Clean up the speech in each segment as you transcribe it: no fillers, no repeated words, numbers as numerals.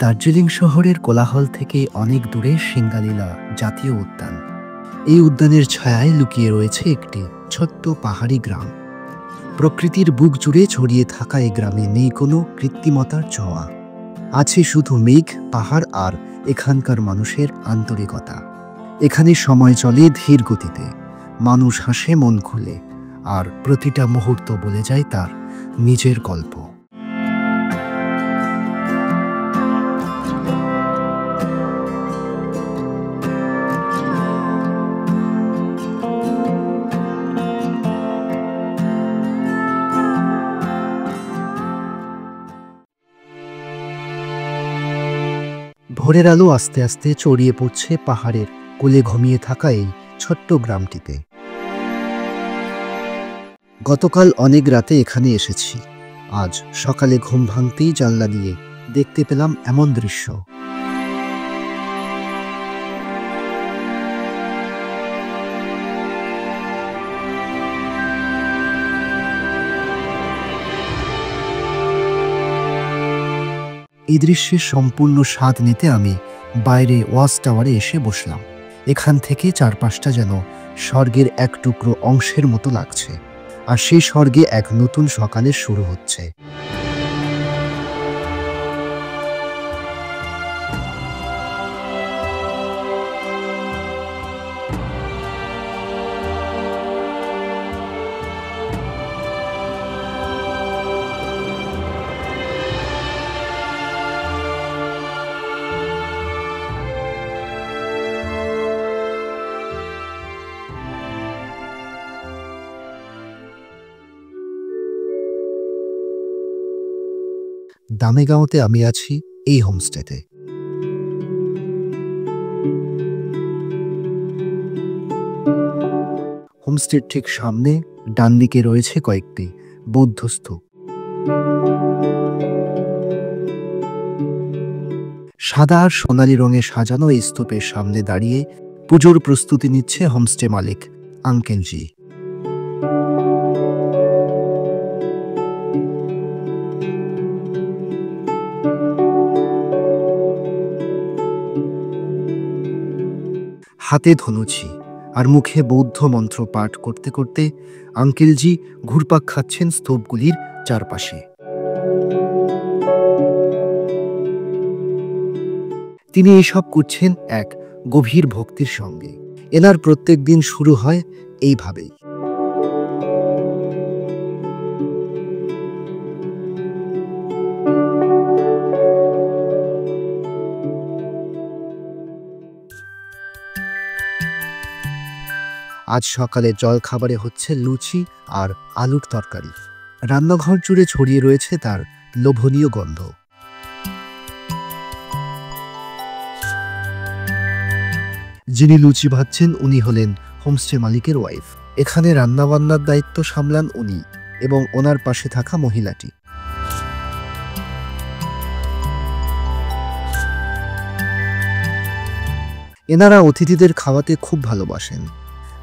দার্জিলিং শহরের কোলাহল থেকে অনেক দূরে সিঙ্গালীলা জাতীয় উদ্যান। এই উদ্যানের ছায়ায় লুকিয়ে রয়েছে একটি ছোট্ট পাহাড়ি গ্রাম। প্রকৃতির বুক জুড়ে ছড়িয়ে থাকা এই গ্রামে নেই কোনো কৃত্রিমতার ছোঁয়া। আছে শুধু মেঘ, পাহাড় আর এখানকার মানুষের আন্তরিকতা। এখানে সময় চলে ধীর গতিতে, মানুষ হাসে মন খুলে, আর প্রতিটা মুহূর্ত বলে যায় তার নিজের গল্প। ভোরের আলো আস্তে আস্তে ছড়িয়ে পড়ছে পাহাড়ের কোলে ঘুমিয়ে থাকা এই ছোট্ট গ্রামটিতে। গতকাল অনেক রাতে এখানে এসেছি। আজ সকালে ঘুম ভাঙতেই জানলা দিয়ে দেখতে পেলাম এমন দৃশ্য। এই দৃশ্যের সম্পূর্ণ স্বাদ নিতে আমি বাইরে ওয়াচ টাওয়ারে এসে বসলাম। এখান থেকে চারপাশটা যেন স্বর্গের এক টুকরো অংশের মতো লাগছে, আর সেই স্বর্গে এক নতুন সকালের শুরু হচ্ছে। দামেগাঁওতে আমি আছি এই হোমস্টেতে। হোমস্টের ঠিক সামনে ডান দিকে রয়েছে কয়েকটি বৌদ্ধ স্তূপ। সাদা আর সোনালী রঙে সাজানো এই স্তূপের সামনে দাঁড়িয়ে পুজোর প্রস্তুতি নিচ্ছে হোমস্টে মালিক আঙ্কেলজি। হাতে ধনুচি আর মুখে বৌদ্ধ মন্ত্র পাঠ করতে করতে আঙ্কেলজি ঘুরপাক খাচ্ছেন স্তূপগুলির চারপাশে। তিনি এসব করছেন এক গভীর ভক্তির সঙ্গে। এনার প্রত্যেক দিন শুরু হয় এইভাবেই। আজ সকালে জলখাবারে হচ্ছে লুচি আর আলুর তরকারি। রান্নাঘর জুড়ে ছড়িয়ে রয়েছে তার লোভনীয় গন্ধ। যিনি লুচি ভাজছেন উনি হলেন হোমস্টে মালিকের ওয়াইফ। এখানে রান্নাবান্নার দায়িত্ব সামলান উনি এবং ওনার পাশে থাকা মহিলাটি। এনারা অতিথিদের খাওয়াতে খুব ভালোবাসেন,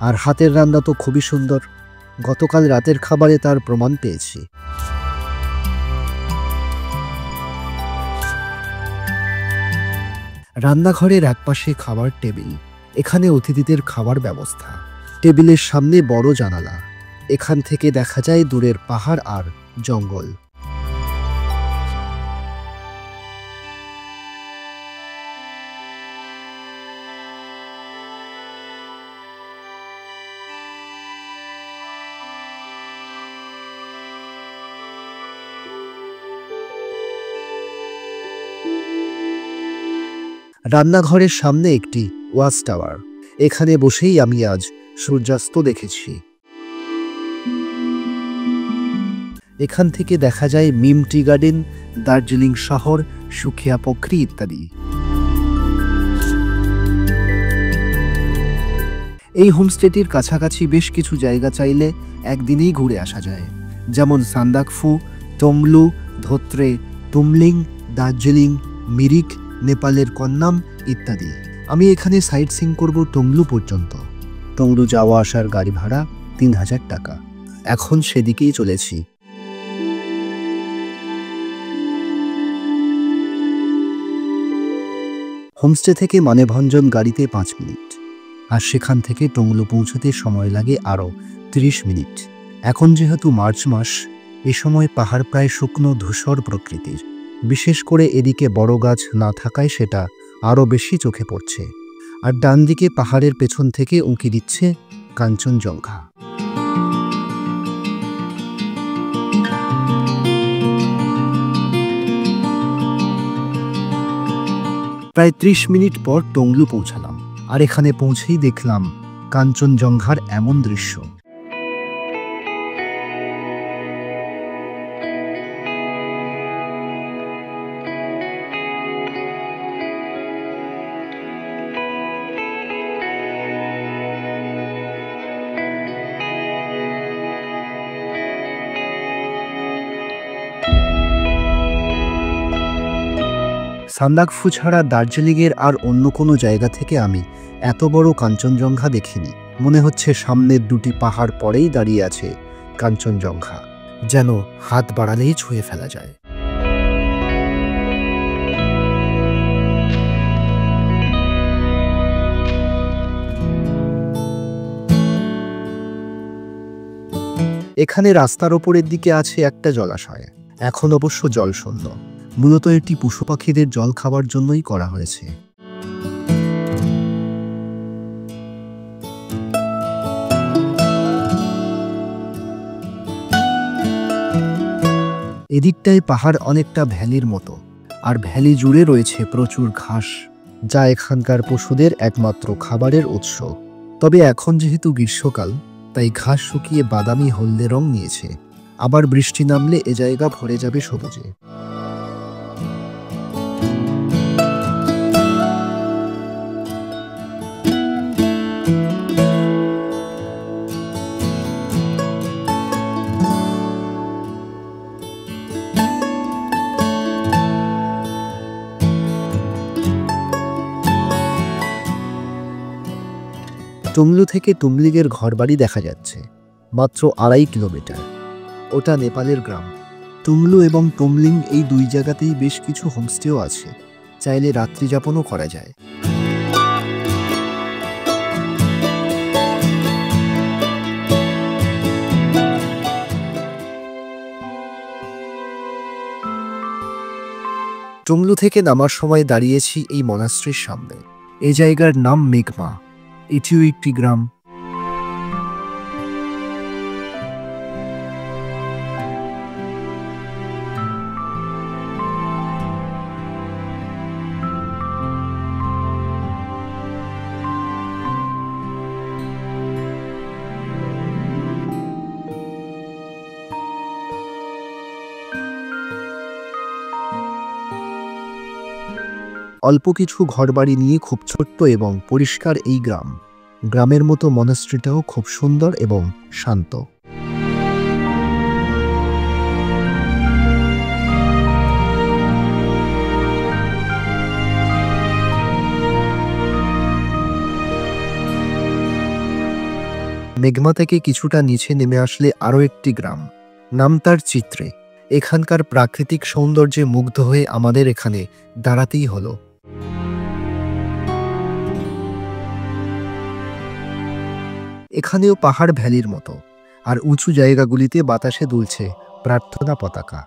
আর হাতের রান্না তো খুবই সুন্দর। গতকাল রাতের খাবারে তার প্রমাণ পেয়েছি। রান্নাঘরের একপাশে খাবার টেবিল। এখানে অতিথিদের খাবার ব্যবস্থা। টেবিলের সামনে বড় জানালা। এখান থেকে দেখা যায় দূরের পাহাড় আর জঙ্গল। রান্নাঘরের সামনে একটি ওয়াচ টাওয়ার। এখানে বসেই আমি আজ সূর্যাস্ত দেখেছি। এখান থেকে দেখা যায় মিম টি গার্ডেন, দার্জিলিং শহর, সুখিয়া পোখরি ইত্যাদি। এই হোমস্টেটির কাছাকাছি বেশ কিছু জায়গা চাইলে একদিনেই ঘুরে আসা যায়, যেমন সান্দাকফু, টংলু, ধোত্রে, তুমলিং, দার্জিলিং, মিরিক, নেপালের কন্নাম ইত্যাদি। আমি এখানে সাইট সিং করব টংলু পর্যন্ত। টংলু যাওয়া আসার গাড়ি ভাড়া 3000 টাকা। এখন সেদিকেই চলেছি। হোমস্টে থেকে মানেভঞ্জন গাড়িতে 5 মিনিট, আর সেখান থেকে টংলু পৌঁছতে সময় লাগে আরও 30 মিনিট। এখন যেহেতু মার্চ মাস, এ সময় পাহাড় প্রায় শুকনো ধূসর প্রকৃতির। বিশেষ করে এদিকে বড় গাছ না থাকায় সেটা আরও বেশি চোখে পড়ছে। আর ডান দিকে পাহাড়ের পেছন থেকে উঁকি দিচ্ছে কাঞ্চনজঙ্ঘা। প্রায় 30 মিনিট পর টংলু পৌঁছালাম, আর এখানে পৌঁছেই দেখলাম কাঞ্চনজঙ্ঘার এমন দৃশ্য। সান্দাকফু ছাড়া দার্জিলিংয়ের আর অন্য কোনো জায়গা থেকে আমি এত বড় কাঞ্চনজঙ্ঘা দেখিনি। মনে হচ্ছে সামনের 2টি পাহাড় পরেই দাঁড়িয়ে আছে কাঞ্চনজঙ্ঘা, যেন হাত বাড়ালেই ছুঁয়ে ফেলা যায়। এখানে রাস্তার ওপরের দিকে আছে একটা জলাশয়, এখন অবশ্য জলশূন্য। মূলত এটি পশু পাখিদের জল খাবার জন্যই করা হয়েছে। এদিকটায় পাহাড় অনেকটা ভ্যালির মতো, আর ভ্যালি জুড়ে রয়েছে প্রচুর ঘাস, যা এখানকার পশুদের একমাত্র খাবারের উৎস। তবে এখন যেহেতু গ্রীষ্মকাল, তাই ঘাস শুকিয়ে বাদামি হলদে রং নিয়েছে। আবার বৃষ্টি নামলে এ জায়গা ভরে যাবে সবুজে। টংলু থেকে তুমলিগের ঘরবাড়ি দেখা যাচ্ছে, মাত্র 2.5 কিলোমিটার। ওটা নেপালের গ্রাম। টংলু এবং তুমলিং এই 2 জায়গাতেই বেশ কিছু হোমস্টেও আছে, চাইলে রাত্রি যাপনও করা যায়। টংলু থেকে নামার সময় দাঁড়িয়েছি এই মনাস্ট্রির সামনে। এই জায়গার নাম মেঘমা, এটিও একটি গ্রাম। অল্প কিছু ঘরবাড়ি নিয়ে খুব ছোট্ট এবং পরিষ্কার এই গ্রাম। গ্রামের মতো মনাস্ট্রিটাও খুব সুন্দর এবং শান্ত। মেঘমা থেকে কিছুটা নিচে নেমে আসলে আরও একটি গ্রাম, নাম তার চিত্রে। এখানকার প্রাকৃতিক সৌন্দর্যে মুগ্ধ হয়ে আমাদের এখানে দাঁড়াতেই হলো। এখানেও পাহাড় ভ্যালির মতো, আর উঁচু জায়গাগুলিতে বাতাসে দুলছে প্রার্থনা পতাকা।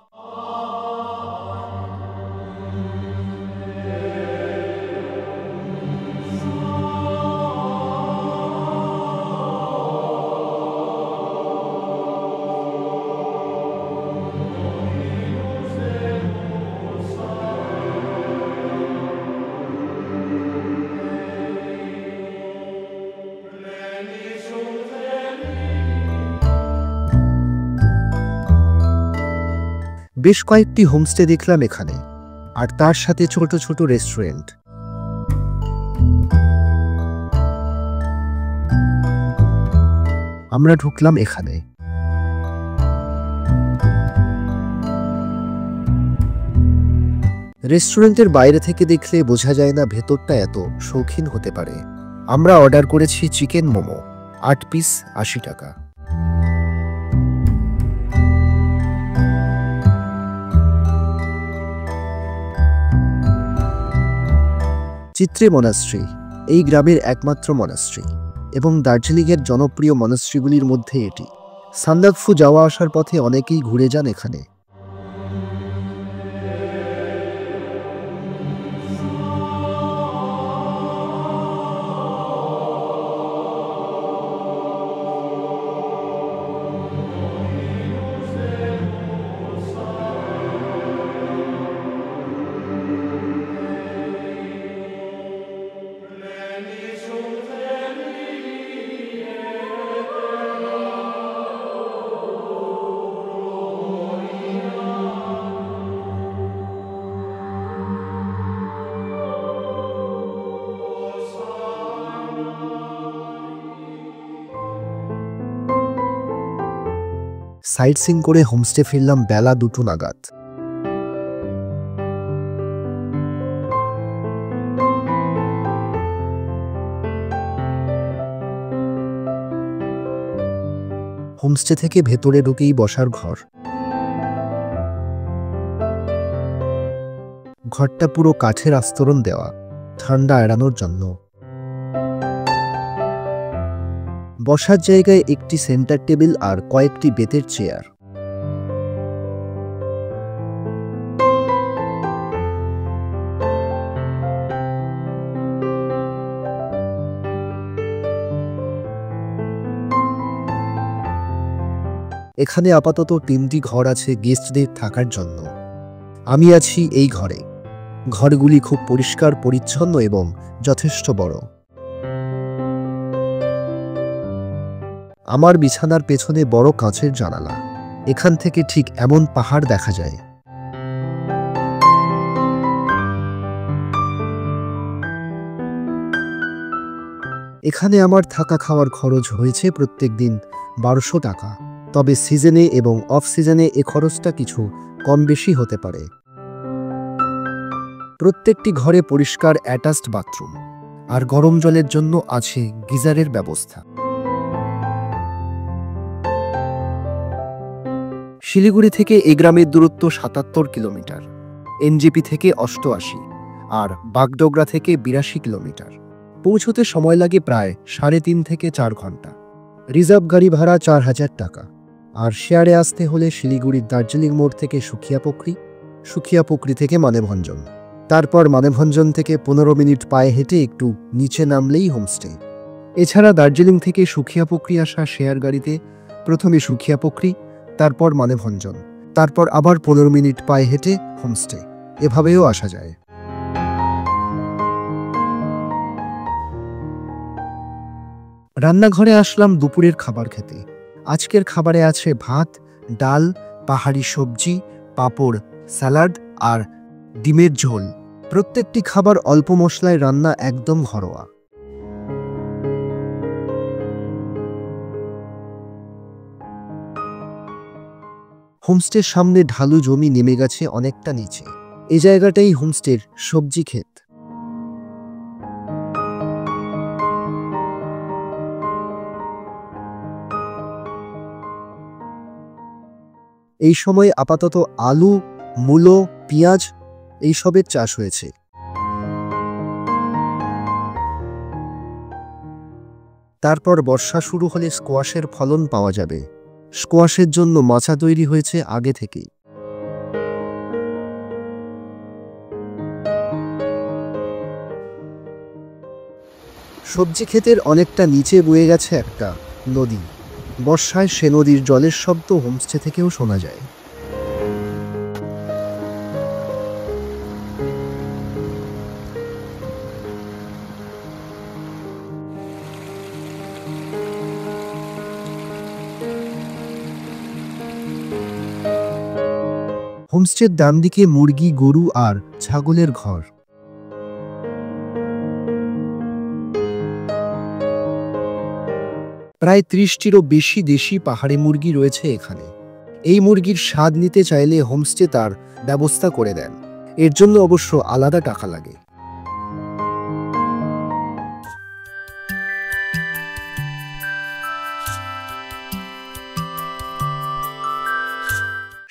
বেশ কয়েকটি হোমস্টে দেখলাম এখানে, আর তার সাথে ছোট ছোট রেস্টুরেন্ট। আমরা ঢুকলাম এখানে। রেস্টুরেন্টের বাইরে থেকে দেখলে বোঝা যায় না ভেতরটা এত শৌখিন হতে পারে। আমরা অর্ডার করেছি চিকেন মোমো, 8 পিস 80 টাকা। চিত্রে মনাস্ট্রি এই গ্রামের একমাত্র মনাস্ট্রি এবং দার্জিলিংয়ের জনপ্রিয় মনাস্ট্রিগুলির মধ্যে এটি। সান্দাকফু যাওয়া আসার পথে অনেকেই ঘুরে যান এখানে। সাইট সিং করে হোমস্টে ফিরলাম বেলা 2টো নাগাদ। হোমস্টে থেকে ভেতরে ঢুকেই বসার ঘর। ঘরটা পুরো কাঠের আস্তরণ দেওয়া, ঠান্ডা এড়ানোর জন্য। বসার জায়গায় একটি সেন্টার টেবিল আর কয়েকটি বেতের চেয়ার। এখানে আপাতত 3টি ঘর আছে গেস্টদের থাকার জন্য। আমি আছি এই ঘরে। ঘরগুলি খুব পরিষ্কার পরিচ্ছন্ন এবং যথেষ্ট বড়। আমার বিছানার পেছনে বড় কাঁচের জানালা। এখান থেকে ঠিক এমন পাহাড় দেখা যায়। এখানে আমার থাকা খাওয়ার খরচ হয়েছে প্রত্যেক দিন 1200 টাকা। তবে সিজনে এবং অফ সিজনে এ খরচটা কিছু কম বেশি হতে পারে। প্রত্যেকটি ঘরে পরিষ্কার অ্যাটাচড বাথরুম আর গরম জলের জন্য আছে গিজারের ব্যবস্থা। শিলিগুড়ি থেকে এই গ্রামের দূরত্ব 77 কিলোমিটার, এনজেপি থেকে 88 আর বাগডোগরা থেকে 82 কিলোমিটার। পৌঁছতে সময় লাগে প্রায় 3.5 থেকে 4 ঘন্টা। রিজার্ভ গাড়ি ভাড়া 4000 টাকা। আর শেয়ারে আসতে হলে শিলিগুড়ির দার্জিলিং মোড় থেকে সুখিয়াপুকুরি, সুখিয়াপুকুরি থেকে মানেভঞ্জন, তারপর মানেভঞ্জন থেকে 15 মিনিট পায়ে হেঁটে একটু নিচে নামলেই হোমস্টে। এছাড়া দার্জিলিং থেকে সুখিয়াপুকুরি আসা শেয়ার গাড়িতে প্রথমে সুখিয়াপুকুরি, তারপর মানেভঞ্জন, তারপর আবার 15 মিনিট পায়ে হেঁটে হোমস্টে, এভাবেও আসা যায়। রান্নাঘরে আসলাম দুপুরের খাবার খেতে। আজকের খাবারে আছে ভাত, ডাল, পাহাড়ি সবজি, পাঁপড়, স্যালাড আর ডিমের ঝোল। প্রত্যেকটি খাবার অল্প মশলায় রান্না, একদম ঘরোয়া। হোমস্টের সামনে ঢালু জমি নেমে গেছে অনেকটা নিচে। এই জায়গাটাই হোমস্টের সবজি ক্ষেত। এই সময় আপাতত আলু, মূলো, পেঁয়াজ এইসবের চাষ হয়েছে। তারপর বর্ষা শুরু হলে স্কোয়াশের ফলন পাওয়া যাবে। স্কোয়াশের জন্য মাচা তৈরি হয়েছে আগে থেকেই। সবজি ক্ষেতের অনেকটা নিচে বয়ে গেছে একটা নদী। বর্ষায় সে নদীর জলের শব্দ হোমস্টে থেকেও শোনা যায়। হোমস্টের ডান দিকে মুরগি, গরু আর ছাগলের ঘর। প্রায় 30টিরও বেশি দেশি পাহাড়ি মুরগি রয়েছে এখানে। এই মুরগির স্বাদ নিতে চাইলে হোমস্টে তার ব্যবস্থা করে দেন। এর জন্য অবশ্য আলাদা টাকা লাগে।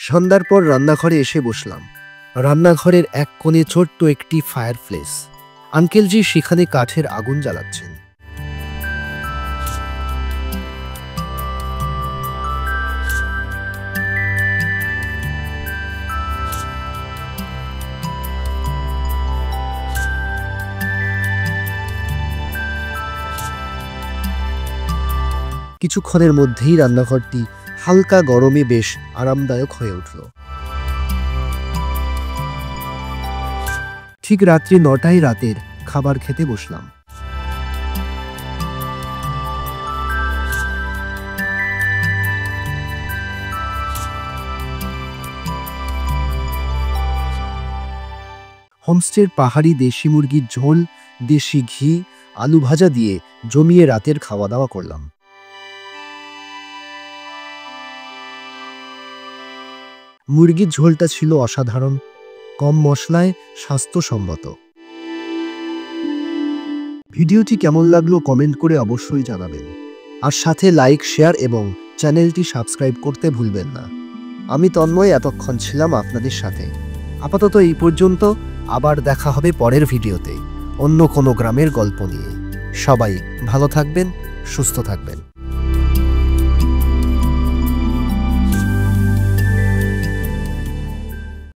সন্ধ্যার পর রান্নাঘরে এসে বসলাম। রান্নাঘরের এক কোণে ছোট্ট একটি ফায়ারপ্লেস। আঙ্কেলজি সেখানে কাঠের আগুন জ্বালাচ্ছেন। কিছুক্ষণের মধ্যেই রান্নাঘরটি হালকা গরমে বেশ আরামদায়ক হয়ে উঠল। ঠিক রাত্রি 9টায় রাতের খাবার খেতে বসলাম। হোমস্টের পাহাড়ি দেশি মুরগির ঝোল, দেশি ঘি, আলু ভাজা দিয়ে জমিয়ে রাতের খাওয়া দাওয়া করলাম। মুরগির ঝোলটা ছিল অসাধারণ, কম মশলায় স্বাস্থ্যসম্মত। ভিডিওটি কেমন লাগলো কমেন্ট করে অবশ্যই জানাবেন, আর সাথে লাইক, শেয়ার এবং চ্যানেলটি সাবস্ক্রাইব করতে ভুলবেন না। আমি তন্ময়, এতক্ষণ ছিলাম আপনাদের সাথে। আপাতত এই পর্যন্ত, আবার দেখা হবে পরের ভিডিওতে অন্য কোনো গ্রামের গল্প নিয়ে। সবাই ভালো থাকবেন, সুস্থ থাকবেন।